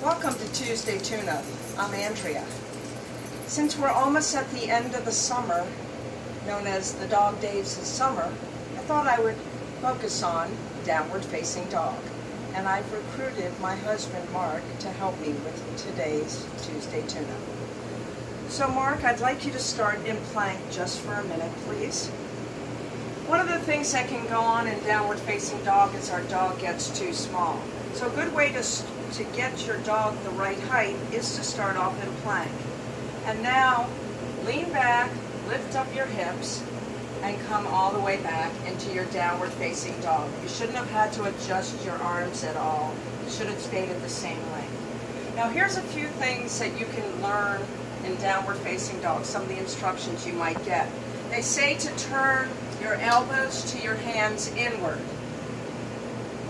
Welcome to Tuesday Tune-Up. I'm Andrea. Since we're almost at the end of the summer, known as the dog days of summer, I thought I would focus on downward facing dog. And I've recruited my husband Mark to help me with today's Tuesday Tune-Up. So Mark, I'd like you to start in plank just for a minute, please. One of the things that can go on in downward facing dog is our dog gets too small. So a good way to get your dog the right height is to start off in plank. And now lean back, lift up your hips, and come all the way back into your downward facing dog. You shouldn't have had to adjust your arms at all. You should have stayed at the same length. Now here's a few things that you can learn in downward facing dog, some of the instructions you might get. They say to turn your elbows to your hands inward,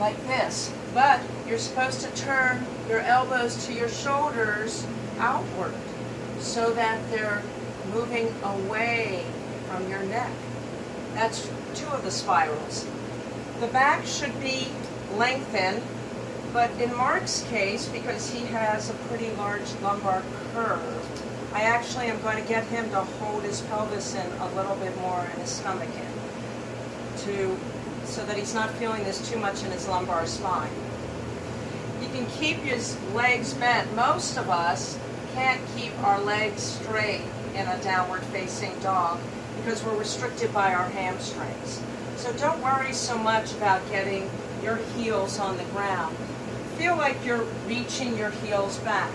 like this. But you're supposed to turn your elbows to your shoulders outward so that they're moving away from your neck. That's two of the spirals. The back should be lengthened, but in Mark's case, because he has a pretty large lumbar curve, I actually am going to get him to hold his pelvis in a little bit more and his stomach in, so that he's not feeling this too much in his lumbar spine. You can keep his legs bent. Most of us can't keep our legs straight in a downward facing dog because we're restricted by our hamstrings. So don't worry so much about getting your heels on the ground. Feel like you're reaching your heels back.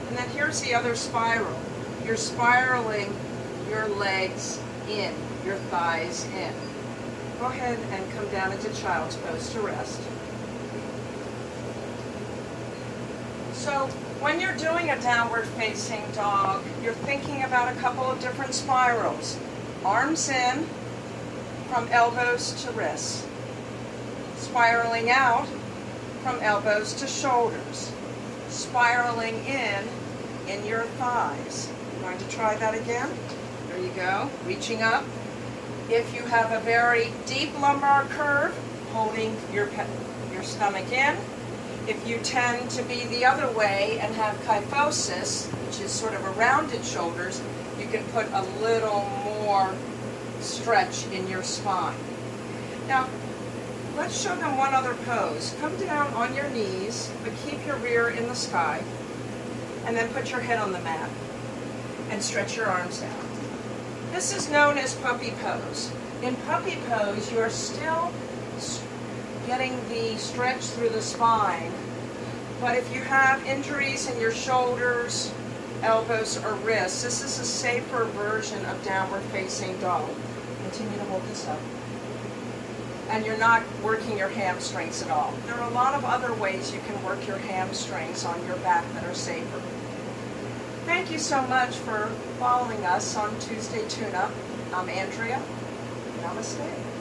And then here's the other spiral. You're spiraling your legs in, your thighs in. Go ahead and come down into child's pose to rest. So when you're doing a downward facing dog, you're thinking about a couple of different spirals. Arms in from elbows to wrists. Spiraling out from elbows to shoulders. Spiraling in your thighs. I'm going to try that again. There you go. Reaching up. If you have a very deep lumbar curve, holding your stomach in. If you tend to be the other way and have kyphosis, which is sort of a rounded shoulders, you can put a little more stretch in your spine. Now, let's show them one other pose. Come down on your knees, but keep your rear in the sky, and then put your head on the mat and stretch your arms down. This is known as puppy pose. In puppy pose, you are still getting the stretch through the spine, but if you have injuries in your shoulders, elbows, or wrists, this is a safer version of downward facing dog. Continue to hold this up. And you're not working your hamstrings at all. There are a lot of other ways you can work your hamstrings on your back that are safer. Thank you so much for following us on Tuesday Tune-Up. I'm Andrea. Namaste.